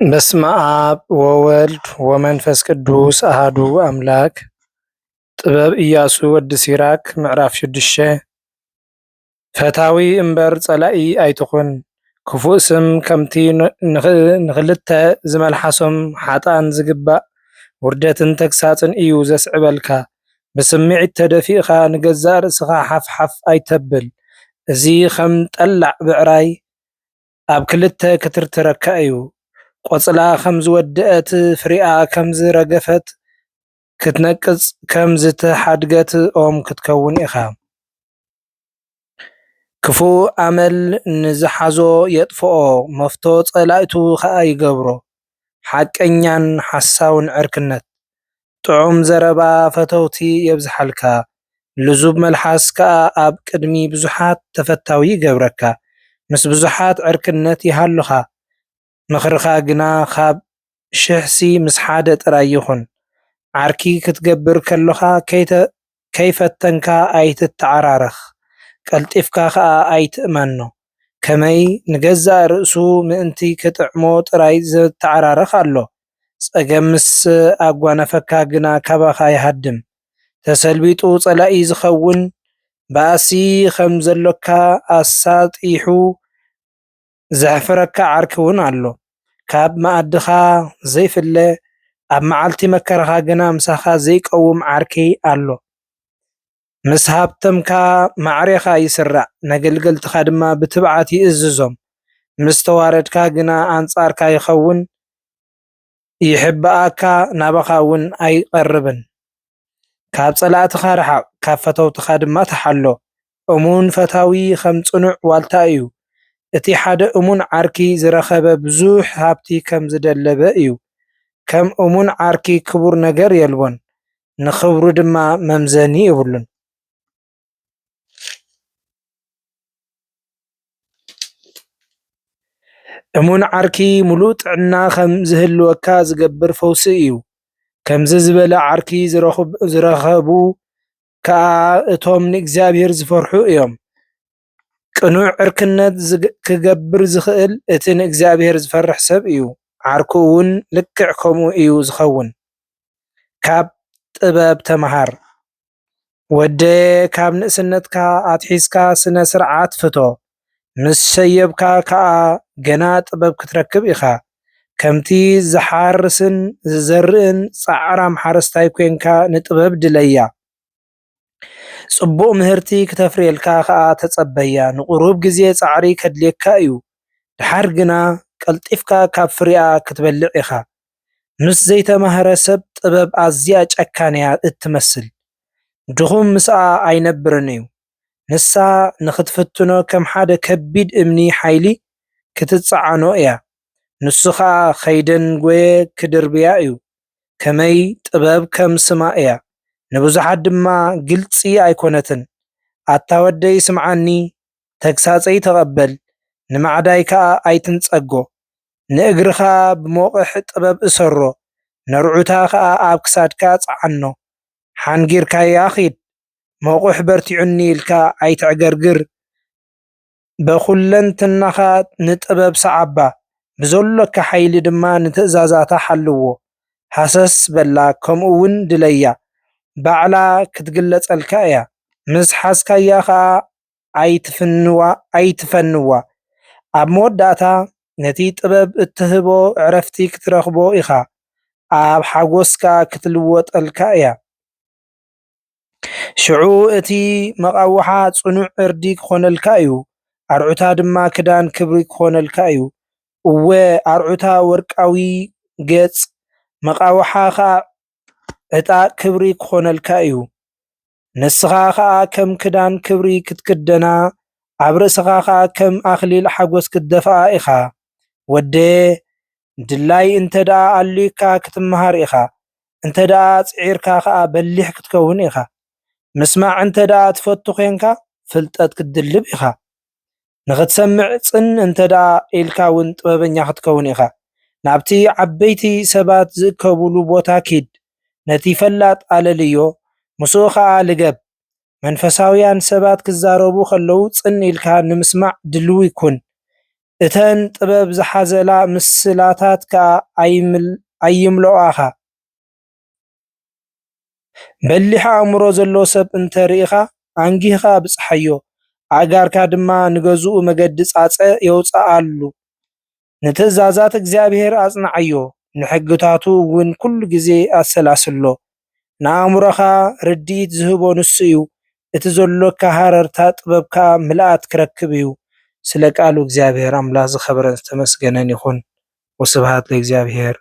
በስመ አብ ወወልድ ወመንፈስ ቅዱስ አሃዱ አምላክ። ጥበብ ኢያሱ ወዲ ሲራክ ምዕራፍ 6 ፈታዊ እምበር ጸላኢ ኣይትኹን ክፉእ ስም ከምቲ ንኽልተ ዝመልሓሶም ሓጣን ዝግባእ ውርደትን ተግሳጽን እዩ ዘስዕበልካ። ብስምዒት ተደፊእኻ ንገዛእ ርእስኻ ሓፍሓፍ ኣይተብል። እዚ ከም ጠላዕ ብዕራይ ኣብ ክልተ ክትርትረካ እዩ። ቆጽላ ከም ዝወድአት ፍሪኣ ከም ዝረገፈት ክትነቅጽ ከም ዝተሓድገት ኦም ክትከውን ኢኻ። ክፉእ ኣመል ንዝሓዞ የጥፍኦ መፍቶ ጸላእቱ ከዓ ይገብሮ። ሓቀኛን ሓሳውን ዕርክነት ጥዑም ዘረባ ፈተውቲ የብዝሓልካ። ልዙብ መልሓስ ከዓ ኣብ ቅድሚ ብዙሓት ተፈታዊ ይገብረካ። ምስ ብዙሓት ዕርክነት ይሃሉኻ ምኽርኻ ግና ካብ 1000 ምስ ሓደ ጥራይ ይኹን። ዓርኪ ክትገብር ከለኻ ከይፈተንካ ኣይትተዓራረኽ፣ ቀልጢፍካ ከዓ ኣይትእመኖ። ከመይ ንገዛእ ርእሱ ምእንቲ ክጥዕሞ ጥራይ ዝተዓራረኽ ኣሎ። ጸገም ምስ ኣጓነፈካ ግና ካባኻ ይሃድም። ተሰልቢጡ ጸላኢ ዝኸውን ባእሲ ከም ዘሎካ ኣሳጢሑ ዘሕፍረካ ዓርኪ እውን ኣሎ። ካብ መኣድኻ ዘይፍለ ኣብ መዓልቲ መከራኻ ግና ምሳኻ ዘይቀውም ዓርኪ ኣሎ። ምስ ሃብተምካ ማዕሬኻ ይስራዕ፣ ነገልገልትኻ ድማ ብትብዓት ይእዝዞም። ምስ ተዋረድካ ግና ኣንጻርካ ይኸውን፣ ይሕብኣካ ናባኻ እውን ኣይቐርብን። ካብ ጸላእትኻ ርሓቕ፣ ካብ ፈተውትኻ ድማ ተሓሎ። እሙን ፈታዊ ከም ጽኑዕ ዋልታ እዩ። እቲ ሓደ እሙን ዓርኪ ዝረኸበ ብዙሕ ሃብቲ ከም ዝደለበ እዩ። ከም እሙን ዓርኪ ክቡር ነገር የልቦን፣ ንኽብሩ ድማ መምዘኒ ይብሉን። እሙን ዓርኪ ሙሉእ ጥዕና ከም ዝህልወካ ዝገብር ፈውሲ እዩ። ከምዚ ዝበለ ዓርኪ ዝረኸቡ ከዓ እቶም ንእግዚኣብሔር ዝፈርሑ እዮም። ቅኑዕ ዕርክነት ክገብር ዝኽእል እቲ ንእግዚኣብሔር ዝፈርሕ ሰብ እዩ። ዓርኩ እውን ልክዕ ከምኡ እዩ ዝኸውን። ካብ ጥበብ ተምሃር ወደየ፣ ካብ ንእስነትካ ኣትሒዝካ ስነ ስርዓት ፍቶ። ምስ ሸየብካ ከዓ ገና ጥበብ ክትረክብ ኢኻ። ከምቲ ዝሓርስን ዝዘርእን ጻዕራም ሓረስታይ ኮንካ ንጥበብ ድለያ። ጽቡቕ ምህርቲ ክተፍርየልካ ከዓ ተጸበያ። ንቑሩብ ግዜ ጻዕሪ ከድልየካ እዩ። ድሓር ግና ቀልጢፍካ ካብ ፍሪኣ ክትበልዕ ኢኻ። ምስ ዘይተማህረ ሰብ ጥበብ ኣዝያ ጨካንያ እትመስል። ድኹም ምስኣ ኣይነብርን እዩ። ንሳ ንኽትፍትኖ ከም ሓደ ከቢድ እምኒ ሓይሊ ክትጸዓኖ እያ። ንሱ ከዓ ከይደንጎየ ክድርብያ እዩ። ከመይ ጥበብ ከም ስማ እያ፣ ንብዙሓት ድማ ግልጺ ኣይኮነትን። ኣታወደይ ስምዓኒ፣ ተግሳጸይ ተቐበል፣ ንማዕዳይ ከዓ ኣይትንጸጎ። ንእግርኻ ብሞቕሕ ጥበብ እሰሮ፣ ነርዑታ ከዓ ኣብ ክሳድካ ጸዓኖ። ሓንጊርካያ ኺድ፣ መቑሕ በርቲዑኒ ኢልካ ኣይትዕገርግር። በኹለንትናኻ ንጥበብ ሰዓባ፣ ብዘሎካ ሓይሊ ድማ ንትእዛዛታ ሓልዎ። ሃሰስ በላ ከምኡ እውን ድለያ፣ ባዕላ ክትግለጸልካ እያ። ምስ ሓዝካያ ከዓ ኣይትፈንዋ። ኣብ መወዳእታ ነቲ ጥበብ እትህቦ ዕረፍቲ ክትረኽቦ ኢኻ። ኣብ ሓጎስካ ክትልወጠልካ እያ። ሽዑ እቲ መቃውሓ ጽኑዕ ዕርዲ ክኾነልካ እዩ። ኣርዑታ ድማ ክዳን ክብሪ ክኾነልካ እዩ። እወ ኣርዑታ ወርቃዊ ጌጽ፣ መቃውሓ ከዓ ዕጣቕ ክብሪ ክኾነልካ እዩ። ንስኻ ከዓ ከም ክዳን ክብሪ ክትክደና፣ ኣብ ርእስኻ ከዓ ከም ኣኽሊል ሓጎስ ክትደፍኣ ኢኻ። ወደየ ድላይ እንተ ደኣ ኣልዩካ ክትመሃር ኢኻ። እንተ ደኣ ጽዒርካ ከዓ በሊሕ ክትከውን ኢኻ። ምስማዕ እንተ ደኣ ትፈቱ ኮንካ ፍልጠት ክትድልብ ኢኻ። ንኽትሰምዕ ጽን እንተ ደኣ ኢልካ እውን ጥበበኛ ክትከውን ኢኻ። ናብቲ ዓበይቲ ሰባት ዝእከብሉ ቦታ ኪድ፣ ነቲ ፈላጥ ኣለልዮ፣ ምስኡ ከዓ ልገብ። መንፈሳውያን ሰባት ክዛረቡ ከለዉ ጽን ኢልካ ንምስማዕ ድልው ይኩን። እተን ጥበብ ዝሓዘላ ምስላታት ከዓ ኣይምልኦኻ። በሊሕ ኣእምሮ ዘለዎ ሰብ እንተሪኢኻ ኣንጊህኻ ብፅሓዮ፣ ኣእጋርካ ድማ ንገዝኡ መገዲ ፃፀ የውፅኣሉ። ንትእዛዛት እግዚአብሔር ኣጽንዓዮ፣ ንሕግታቱ እውን ኩሉ ግዜ ኣሰላስሎ። ንኣእምሮኻ ርድኢት ዝህቦ ንሱ እዩ። እቲ ዘለካ ሃረርታ ጥበብካ ምልኣት ክረክብ እዩ። ስለ ቃሉ እግዚአብሔር ኣምላክ ዝኸበረን ዝተመስገነን ይኹን። ወስብሃት ለእግዚአብሔር።